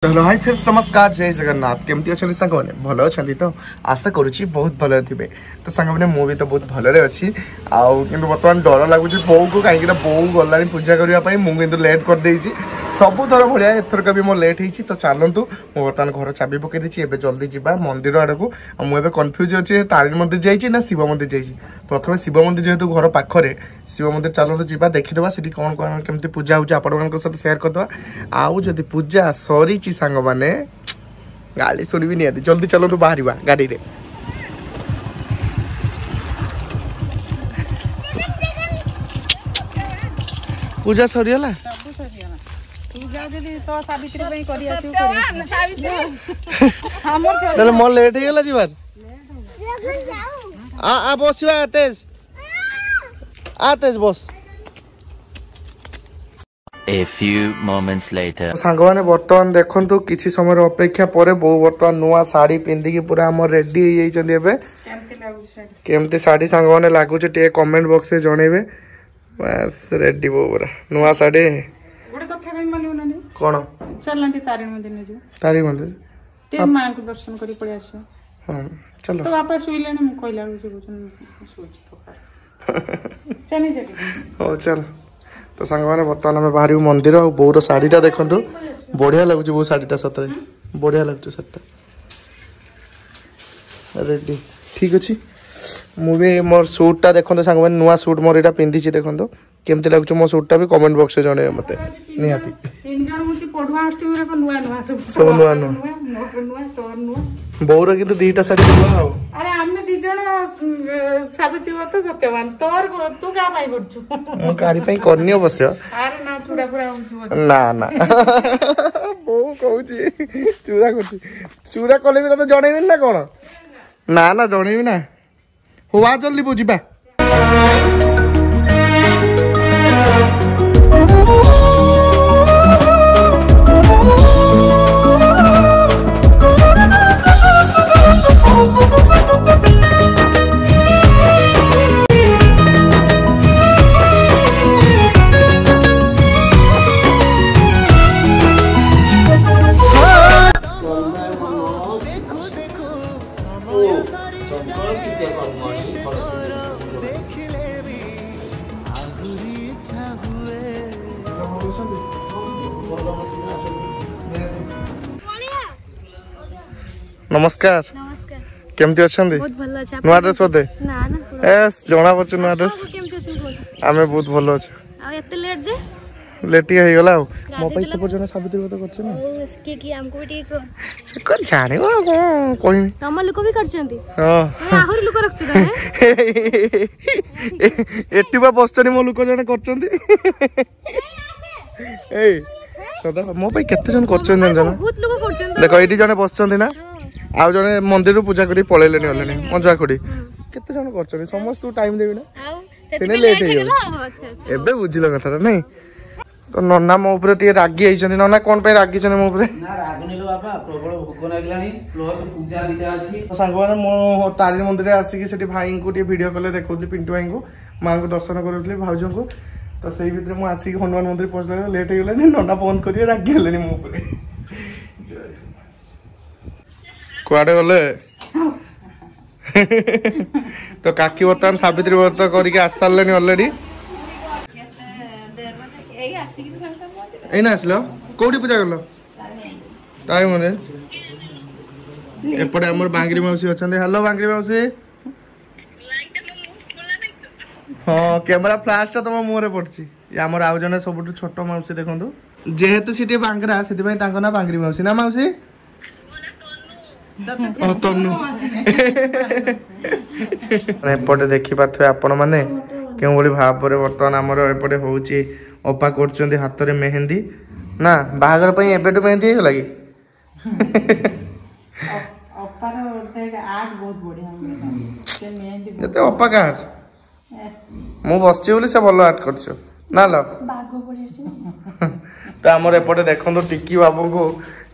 Hello hi friends नमस्कार जय जगन्नाथ केमती अच्छा सांग मैंने भल अच्छा तो आशा करुच्ची बहुत भल थे तो सांग मैंने मुझे तो बहुत भलरे अच्छी आउ कि बर्तमान डर लगुच बो को कहीं बो गला पूजा करने मुझे लेट कर देती सबू थर भाया एथरक भी मो लेट होती तो चलतु मु बर्तमान घर चाबी पकई देती जल्दी जावा मंदिर आड़ को मुझे कन्फ्यूज अच्छे तारिणी मंदिर जाइए शिव मंदिर जाइए प्रथम शिव मंदिर जेहेतु घर पाखे शिव मंदिर चलतु जा देखीदे से कौन कौन केमती पूजा हो सहित सेयार करदे आउ जदि पूजा सरी सांग माने गाली शुणी निहाती जल्दी चलतु बाहर गाड़ी रे पूजा सरीगला मो लेट हो जीवार आ बस तेज तेज बस A few moments later. सांग मैंने बर्तमान देखु किसी समय अपेक्षा पर बो बर्तमान नुआ साड़ी पिंधिकी पूरा आम रेडी हो केमती साड़ी सांग मैंने लगुच कमेंट बॉक्स में जनइबे बस रेडी बो पूरा नुआ साड़ी कौन तारिणी मंदिर मां को दर्शन करी पड़े आसो हां चलो तो वापस सुइले न कहला चली चली ओ चल तो सांग मैंने बर्तमान आम बाहर मंदिर और बोर शाढ़ीटा देखु बढ़िया लगुच बो शाढ़ीटा सतरे बढ़िया लगुच शाढ़ीटा रेडी ठीक अच्छे मुझे मोर सूटा देखो सांग मैंने नुआ सूट मोर यहाँ पिंधि देखो केमती लगुच मो सूटा भी कमेंट बॉक्स में जन मत निहाती सब नुआ नुआ बोर कि दीटा शाढ़ी नुआ अरे आमे दी जण साबित्री व्रत सत्यवान तोर तू का पाई करछु मो कारी पई करनी अवश्य अरे ना चूड़ा पूरा ना ना बो कहूची चूड़ा करछी चूड़ा कले भी तो जणैबिन ना कोन ना ना जणैबि ना हुआ जल्दी बुझिबा नमस्कार केमती अच्छंदी नुआ ड्रेस बोधे एस जना पड़छ नुआ ड्रेस आमे बहुत भलो छ आ एते लेट जे लेटी हो गला मो पैसा पजन साबित्री व्रत करछ ना के की हमको भी ठीक से कोन जाने कोई तम लोक भी करछंती हां आहुरी लोक रखछु तने एटिबा बसचनी मो लोक जने करछंती ए सदा मो पे केते जन करछन जन बहुत लोक करछन देखो एटी जने बसचंती ना आउ जने मंदिर पूजा करी पळेलेनी होलेनी मजा खोडी केते जन करछन समस्त टाइम देबी ना आउ सेने लेट हो अच्छा एबे बुझिलो कथा नहीं तो नन्ना मो ऊपर टिके रागी आइछन नन्ना कोन पे रागी छन मो ऊपर ना रागनिलो बाबा प्रबल भूख लागलानी प्लस पूजा दिटा अछि सांग माने मो तारिणी मंदिर रे आसी कि सेठी भाई को टिके वीडियो कॉल देखौली पिंटू भाई को मां को दर्शन करौली भाउजो को तो सेही भीतर मु आसी हनुमान मंदिर पहुंचला लेट हो गेलानी नन्ना फोन करिए रागी हेलेनी मो ऊपर कुआडे गले तो काकी बर्तमान सावित्री व्रत करके आसारलेनी ऑलरेडी एना आसलो कोडी पूजा करलो टाइम मने एपटे हमर बांगरी मौसी अछंदे हेलो बांगरी मौसी हां कैमरा फ्लैश तो तुम मुहरे पड़ची हमर आउ जने सबटु छोटो मौसी देखंतु जेहेतु सिटी बांगरा सेति पई तांको ना बांगरी मौसी ना मौसी तनु एपटे देखि पाथवे आपण माने केउ बोली भाव पर वर्तमान हमर एपटे होउची अपा करछंदी हाथ रे मेहंदी ना बाहागर पई एबेटु मेहंदी हो लागी अपार आर्ट बहुत बढ़िया से मेहंदी जते अपा का मु बसची बोली से भलो आर्ट करछो ना ल बागो बढ़िया तो हमर एपटे देखंतो टिकी बाबू को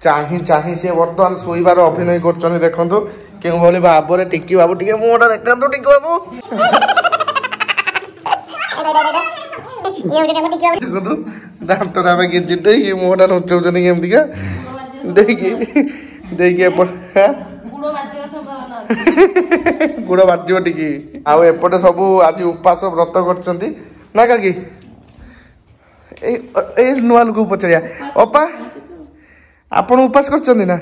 चाही चाही से वर्तमान सोईबार अभिनय करछनी देखंतो केउ भली भाव रे टिकी बाबू टिके मुटा देखंतो टिकी बाबू देखो दांतरा में गिजिटे ये मोटा नचौचनी केमती का ଦେଇକି ଗୁଡ଼ ବାଜିବ ଟିକେ ଆଉ ଏପଟେ ସବୁ ଆଜି ଉପାସ ବ୍ରତ କରୁଛନ୍ତି ନା କାକି ଏଇ ନୂଆ ଲୋକକୁ ପଚାରିବା ଅପା ଆପଣ ଉପାସ କରୁଛନ୍ତି ନା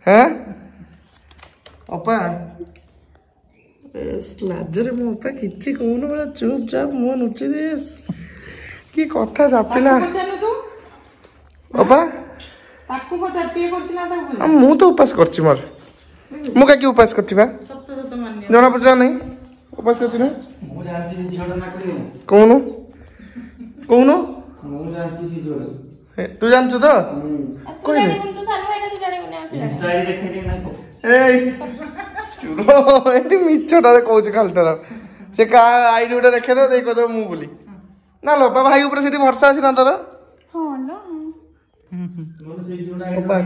ହଁ ଅପା ଲାଜରେ ମୋ ଅପା କିଛି କହୁନ ପୁରା ଚୁପ୍ ଚାପ୍ ମୁହଁ ନୁଚି ଦେ କି କଥା ଚାପିଲା ଅପା ମୁଁ ତ ଉପାସ କରିଛି ମୋର ମୁଁ କାକି ଉପାସ କରିଛି ବା ଜଣା ପଡୁଛି ନାଇଁ ଉପାସ କରିଛି ନା କହୁନୁ କହୁନୁ ତୁ ଜାଣିଛୁ ତ କହିଦେ ଏଠି ମିଛଟାରେ କହୁଛି ଖାଲିଟାର ସେ କାହା ଆଇଡି ଗୋଟେ ଦେଖେଇଦେବ ଦେଇ କହିଦେବ ମୁଁ ବୋଲି ନା ଲୋପା ଭାଇ ଉପରେ ସେଠି ଭରସା ଅଛି ନା ତୋର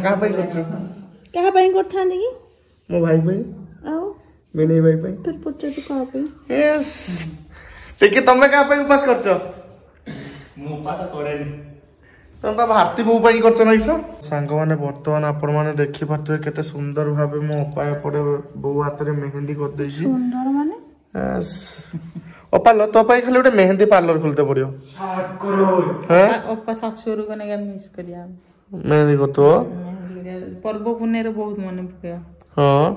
କାହା ପାଇଁ କରୁଛୁ କାହା ପାଇଁ କରିଥାନ୍ତି କି ମୋ ଭାଇ ପାଇଁ ଆଉ ବିନୟ ଭାଇ ପାଇଁ ଫେର ପଚାରୁଛୁ କାହା ପାଇଁ ଟିକେ ତମେ କାହା ପାଇଁ ଉପାସ କରୁଛ ମୁଁ ଉପାସ କରେନି ତମେ ବା ଭାରତୀ ବୋଉ ପାଇଁ କରୁଛ ନା କିସ ସାଙ୍ଗମାନେ ବର୍ତ୍ତମାନ ଆପଣ ମାନେ ଦେଖିପାରୁଥିବେ କେତେ ସୁନ୍ଦର ଭାବେ ମୋ ଅପା ଏପଟେ ବୋଉ ହାତରେ ମେହେନ୍ଦି କରିଦେଇଛି ସୁନ୍ଦର ମାନେ ଅପା ଲ ତୋ ପାଇଁ ଖାଲି ଗୋଟେ ମେହେନ୍ଦି ପାର୍ଲର ଖୋଲିତେ ପଡିବ ଅପା ଶାଶୁଘରକୁ ନେଇକି ମିସ୍ କରିବା ମେହେନ୍ଦି କରୁଥିବ ପର୍ବ ପୁନେଇରେ ବହୁତ ମନେ ପକେଇବା ହଁ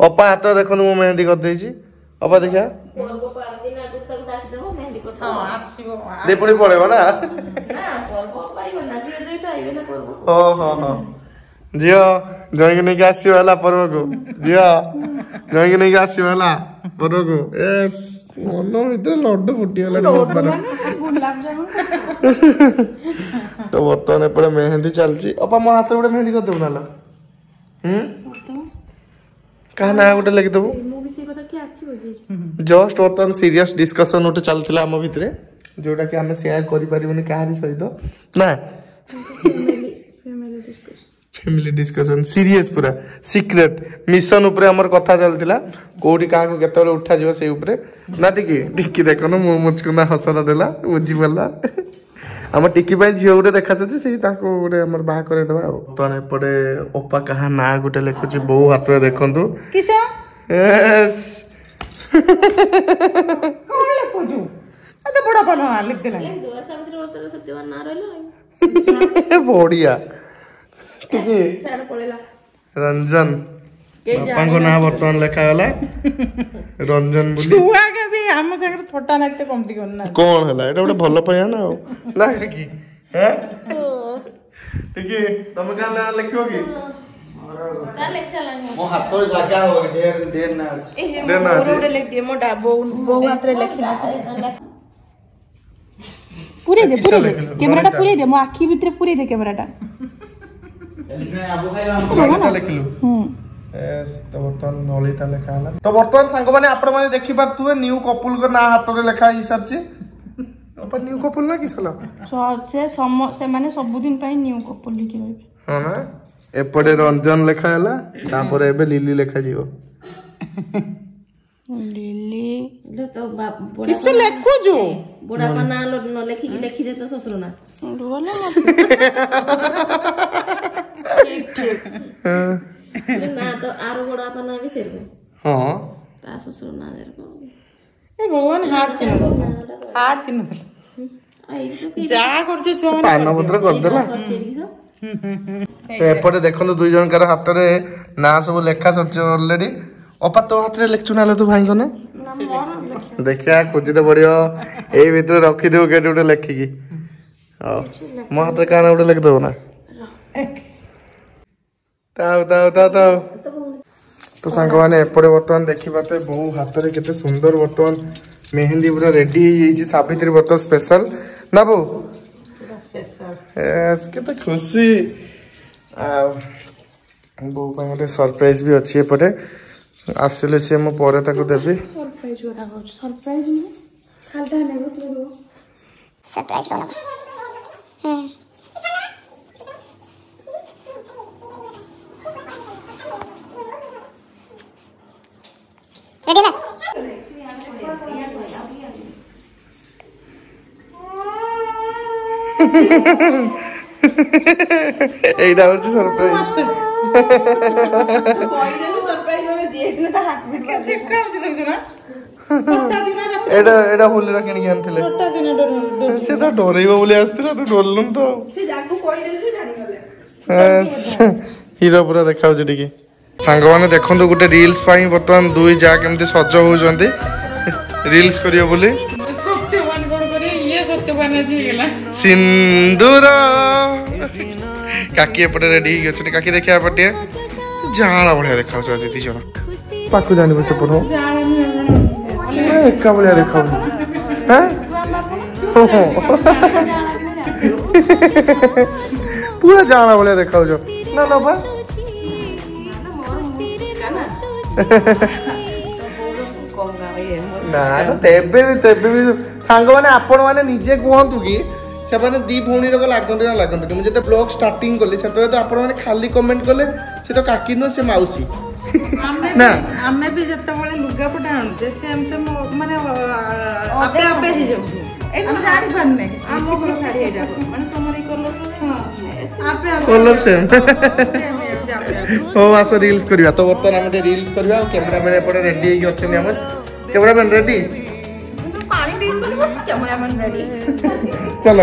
ଅପା ହାତ ଦେଖନ୍ତୁ ମୁଁ ମେହେନ୍ଦି କରିଦେଇଛି ଅପା ଦେଖିଆ ପୁଣି ପଳେଇବ ନା ଝିଅ ଜଇଁକି ନେଇକି ଆସିବ ହେଲା ପର୍ବକୁ ଝିଅ ଜଇଁକି ନେଇକି ଆସିବ ହେଲା ପର୍ବକୁ ମନ ଭିତରେ ଲଡୁ ଫୁଟିଗଲା ତ ବର୍ତ୍ତମାନ ଏପଟେ ମେହେନ୍ଦି ଚାଲିଛି ଅପା ମୋ ହାତରେ ଗୋଟେ ମେହେନ୍ଦି କରିଦେବୁ ନା କାହା ନା ଗୋଟେ ଲେଖିଦେବୁ ଜଷ୍ଟ ବର୍ତ୍ତମାନ ସିରିୟସ୍ ଡିସ୍କସନ୍ ଗୋଟେ ଚାଲିଥିଲା ଆମ ଭିତରେ ଯୋଉଟା କି ଆମେ ସେୟାର କରିପାରିବୁନି କାହାରି ସହିତ ନା ଫ୍ୟାମିଲି ଡିସ୍କସନ୍ ସିରିୟସ୍ ପୁରା ସିକ୍ରେଟ ମିଶନ ଉପରେ ଆମର କଥା ଚାଲିଥିଲା କୋଉଠି କାହାକୁ କେତେବେଳେ ଉଠାଯିବ ସେଇ ଉପରେ ନା ଟିକି ଦେଖୁନ ମୁଁ ମୁଚକୁନା ହସରା ଦେଲା ବୁଝିପାରିଲା ଆମ ଟିକି ପାଇଁ ଝିଅ ଗୋଟେ ଦେଖାଯାଉଛି ସେଇ ତାଙ୍କୁ ଗୋଟେ ଆମର ବାହା କରେଇଦବା ଆଉ ବର୍ତ୍ତମାନ ଏପଟେ ଅପା କାହା ନାଁ ଗୋଟେ ଲେଖୁଛି ବୋଉ ହାତରେ ଦେଖନ୍ତୁ ବଢିଆ ଟିକେ ରଞ୍ଜନ ବାପାଙ୍କ ନାଁ ବର୍ତ୍ତମାନ ଲେଖାଗଲା ରଞ୍ଜନ ବୋଲି ଆମ ସାଙ୍ଗରେ ଥଟା ନାଚ କମତି କରୁନା କଣ ହେଲା ଏଇଟା ଗୋଟେ ଭଲ ପାଇବା ନା ଆଉ ନା କି ଟିକେ ତମେ କାହା ନାଁ ଲେଖିବ କି ମୋ ହାତରେ ଜାଗା ହବ ଢେର ନା ଅଛି ପୁରେଇ ଦେ କ୍ୟାମେରାଟା ପୁରେଇ ଦେ ମୋ ଆଖି ଭିତରେ ପୁରେଇ ଦେ କ୍ୟାମେରାଟା ଲେଖିଲୁ ତ ବର୍ତ୍ତମାନ ନଳିତା ଲେଖା ହେଲା ତ ବର୍ତ୍ତମାନ ସାଙ୍ଗମାନେ ଆପଣ ମାନେ ଦେଖିପାରୁଥିବେ ନ୍ୟୁ କପୁଲଙ୍କ ନାଁ ହାତରେ ଲେଖା ହେଇସାରିଛି ନ୍ୟୁ କପୁଲ ନା କିସ ସେମାନେ ସବୁଦିନ ପାଇଁ ନ୍ୟୁ କପୁଲ ହେଇକି ରହିବେ ହଁ ନା ଏପଟେ ରଞ୍ଜନ ଲେଖା ହେଲା ତାପରେ ଏବେ ଲିଲି ଲେଖାଯିବ লিলি তো কিছু লেখুଛୁ বড়াপা না লেখিকি লেখিদে তো শ্বশুর না ଭଲ ঠিক ঠিক না তো আর বড়াপা না भी সেরকম ହଁ তা শ্বশুর না এরকম ଏ ଭଗବାନ ହାର୍ଟ ଚିହ୍ନ ଯାହା କରୁଛୁ ଛୁଆ ପାନ ପତ୍ର କରିଦେଲା ଏପଟେ ଦେଖନ୍ତୁ ଦୁଇ ଜଣଙ୍କର ହାତରେ ନାଁ ସବୁ ଲେଖା ସରିଛି ଅଲରେଡି ଅପା ତୋ ହାତରେ ଲେଖଛୁ ନା ତୁ ଭାଇଙ୍କ ନା ଦେଖିଆ ଖୋଜିତେ ପଡିବ ଏଇ ଭିତରେ ରଖିଦେବୁ କେଠି ଗୋଟେ ଲେଖିକି ହଉ ମୋ ହାତରେ କାଣା ଗୋଟେ ଲେଖିଦେବୁ ନା ତ ସାଙ୍ଗମାନେ ଏପଟେ ବର୍ତ୍ତମାନ ଦେଖିପାରୁଥିବେ ବୋଉ ହାତରେ କେତେ ସୁନ୍ଦର ବର୍ତ୍ତମାନ ମେହେନ୍ଦି ପୁରା ରେଡି ହେଇଯାଇଛି ସାବିତ୍ରୀ ବ୍ରତ ସ୍ପେଶାଲ ନା ବୋଉ କେତେ ଖୁସି ଆଉ ବୋଉ ପାଇଁ ଗୋଟେ ସରପ୍ରାଇଜ ବି ଅଛି ଏପଟେ ଆସିଲେ ସିଏ ମୁଁ ପରେ ତାକୁ ଦେବି ସରପ୍ରାଇଜ କଥା କହୁଛୁ ସରପ୍ରାଇଜ ନୁହେଁ ଖାଲିଟା ନେବ ତୁ ସରପ୍ରାଇଜ କଲା ରେଡି ନା এইটা হচ্ছে ସରପ୍ରାଇଜ। କହିଦେଲୁ ସରପ୍ରାଇଜ ବେଳେ ଦେଇଥିଲେ ତା ହାର୍ଟ ବିଟ୍ ବାଜେ ଠିକ ହଉଛି ଦେଖୁଛୁ ନା ହଟା ଦିନ ଏଇଟା ଏଇଟା ହୋଲିର କିଣିକି ଆଣିଥିଲେ। ହଟା ଦିନ ଡର ସେ ତ ଡରେଇବ ବୋଲି ଆସିଥିଲା ତୁ ଡରିଲୁନି ତ। ସେ ଯାକୁ କହିଦେଲୁ ଜାଣିଗଲେ ହିରୋ ପୁରା ଦେଖାଉଛି ଟିକେ। ସାଙ୍ଗମାନେ ଦେଖନ୍ତୁ ଗୋଟେ ରିଲ୍ସ ପାଇଁ ବର୍ତ୍ତମାନ ଦୁଇ ଯା କେମିତି ସଜ ହଉଛନ୍ତି ରିଲ୍ସ କରିବ ବୋଲି। ସତ୍ୟବାନ କଣ କରି ଇଏ ସତ୍ୟବାନ ଆଜି ହେଇଗଲା ସିନ୍ଦୁର କାକି ଏପଟେ ରେଡି ହେଇକି ଅଛନ୍ତି। କାକି ଦେଖିବା ଏପଟେ ଜାଁଳା ଭଳିଆ ଦେଖାଉଛ ଆଜି ଦି ଜଣ। ପାଖକୁ ଜାଣିବ ସେପଟ ଏକା ଭଳିଆ ଦେଖାଉଛ। ପୁରା ଜାଁଳା ଭଳିଆ ଦେଖାଉଛ ନା ନବା। ନା ତେବେ ବି ସାଙ୍ଗମାନେ ଆପଣ ମାନେ ନିଜେ କୁହନ୍ତୁ କି ସେମାନେ ଦି ଭଉଣୀର ଲାଗନ୍ତି ନା ଲାଗନ୍ତିନି। ମୁଁ ଯେତେ ବ୍ଲଗ ଷ୍ଟାର୍ଟିଂ କଲି ସେତେବେଳେ ତ ଆପଣ ମାନେ ଖାଲି କମେଣ୍ଟ କଲେ ସେ ତ କାକି ନୁହଁ ସେ ମାଉସୀ ନା। ଆମେ ବି ଯେତେବେଳେ ଲୁଗାପଟା ଆଣୁଛେ ସେମ୍ ମାନେ ଆପେ ଆପେ ହେଇଯାଉଛି ଆମେ ଜାଣିପାରୁନେ ଆମ ଘର ଶାଢ଼ୀ ହେଇଯାବ ମାନେ ତମର ଏଇ କଲର ଆପେ ଆପେ କଲର ସେମ୍। ହଉ ଆସ ରିଲ୍ସ କରିବା ତ ବର୍ତ୍ତମାନ ଆମେ ଟିକେ ରିଲ୍ସ କରିବା। ଆଉ କ୍ୟାମେରାମ୍ୟାନ୍ ଏପଟେ ରେଡି ହେଇକି ଅଛନ୍ତି ଆମର। କ୍ୟାମେରାମ୍ୟାନ୍ ରେଡି ପାଣି ପିଇବୁ କ୍ୟାମେରାମ୍ୟାନ୍ ରେଡି ଚାଲ।